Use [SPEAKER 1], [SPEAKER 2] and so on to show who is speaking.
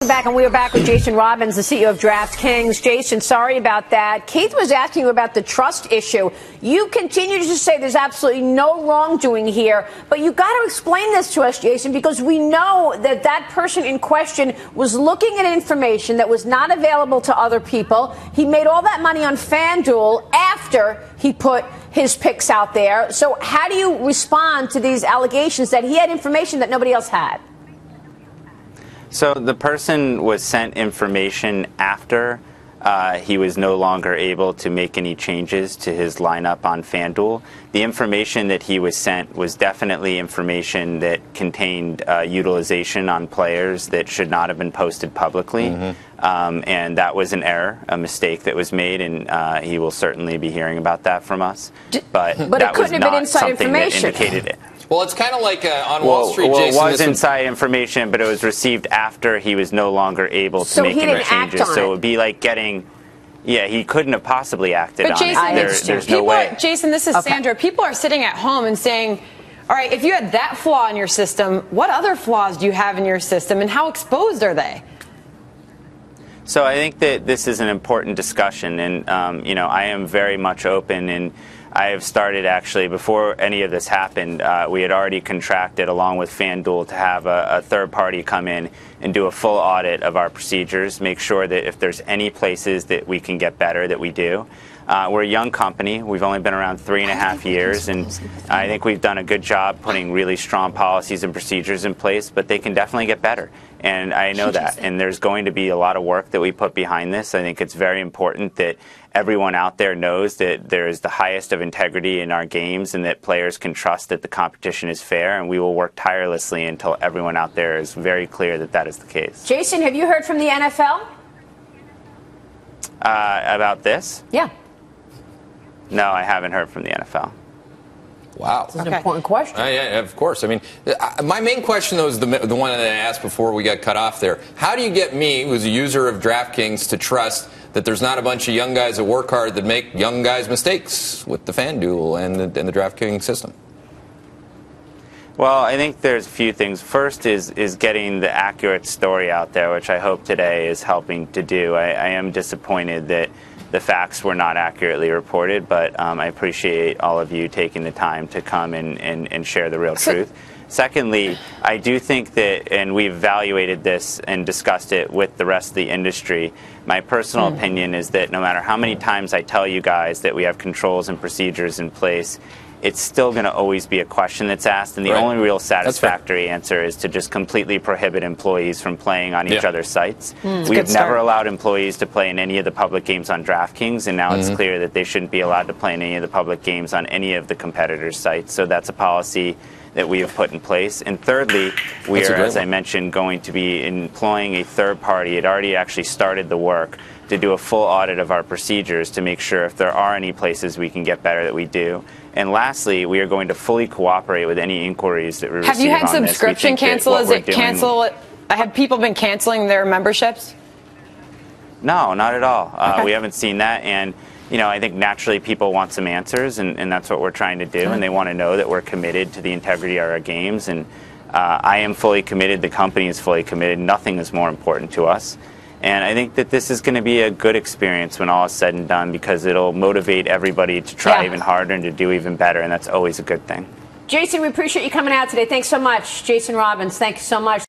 [SPEAKER 1] Back, and we are back with Jason Robins, the CEO of DraftKings. Jason, sorry about that. Keith was asking you about the trust issue. You continue to say there's absolutely no wrongdoing here, but you got to explain this to us, Jason, because we know that that person in question was looking at information that was not available to other people. He made all that money on FanDuel after he put his picks out there. So how do you respond to these allegations that he had information that nobody else had?
[SPEAKER 2] So the person was sent information after he was no longer able to make any changes to his lineup on FanDuel. The information that he was sent was definitely information that contained utilization on players that should not have been posted publicly. And that was an error, a mistake that was made, and he will certainly be hearing about that from us. But
[SPEAKER 1] it
[SPEAKER 2] that was
[SPEAKER 1] couldn't have been
[SPEAKER 2] not
[SPEAKER 1] inside
[SPEAKER 2] something that
[SPEAKER 1] information.
[SPEAKER 2] indicated it.
[SPEAKER 3] Well, it's kind of like on Wall Street, Jason.
[SPEAKER 2] It was inside information, but it was received after he was no longer able to make any changes. So it would be like getting, he couldn't have possibly acted on it. There's no way.
[SPEAKER 4] Jason, this is Sandra. People are sitting at home and saying, all right, if you had that flaw in your system, what other flaws do you have in your system, and how exposed are they?
[SPEAKER 2] So I think that this is an important discussion, and I am very much open, and I have started actually before any of this happened. We had already contracted along with FanDuel to have a third party come in and do a full audit of our procedures, make sure that if there's any places that we can get better, that we do. We're a young company. We've only been around 3.5 years, and I think we've done a good job putting really strong policies and procedures in place, but they can definitely get better. And I know that. And there's going to be a lot of work that we put behind this. I think it's very important that everyone out there knows that there is the highest of integrity in our games and that players can trust that the competition is fair. And we will work tirelessly until everyone out there is very clear that that is the case.
[SPEAKER 1] Jason, have you heard from the NFL?
[SPEAKER 2] About this?
[SPEAKER 1] Yeah.
[SPEAKER 2] No, I haven't heard from the NFL.
[SPEAKER 3] Wow.
[SPEAKER 1] That's an important question.
[SPEAKER 3] Yeah, of course. I mean, my main question, though, is the one that I asked before we got cut off there. How do you get me, who's a user of DraftKings, to trust that there's not a bunch of young guys that work hard that make young guys' mistakes with the FanDuel and the DraftKings system?
[SPEAKER 2] Well, I think there's a few things. First is getting the accurate story out there, which I hope today is helping to do. I am disappointed that the facts were not accurately reported, but I appreciate all of you taking the time to come and share the real truth. Secondly, I do think that, and we've evaluated this and discussed it with the rest of the industry, my personal opinion is that no matter how many times I tell you guys that we have controls and procedures in place, it's still going to always be a question that's asked, and the only real satisfactory answer is to just completely prohibit employees from playing on each other's sites. We've never allowed employees to play in any of the public games on DraftKings, and now it's clear that they shouldn't be allowed to play in any of the public games on any of the competitors' sites. So that's a policy that we have put in place. And thirdly, we are, as I mentioned, going to be employing a third party. It already actually started the work to do a full audit of our procedures to make sure if there are any places we can get better that we do. And lastly, we are going to fully cooperate with any inquiries that we receive on this.
[SPEAKER 4] Have you had subscription cancel? Have people been canceling their memberships?
[SPEAKER 2] No, not at all. We haven't seen that. And I think naturally people want some answers, and that's what we're trying to do. And they want to know that we're committed to the integrity of our games. And I am fully committed. The company is fully committed. Nothing is more important to us. And I think that this is going to be a good experience when all is said and done, because it'll motivate everybody to try even harder and to do even better, and that's always a good thing.
[SPEAKER 1] Jason, we appreciate you coming out today. Thanks so much. Jason Robins, thank you so much.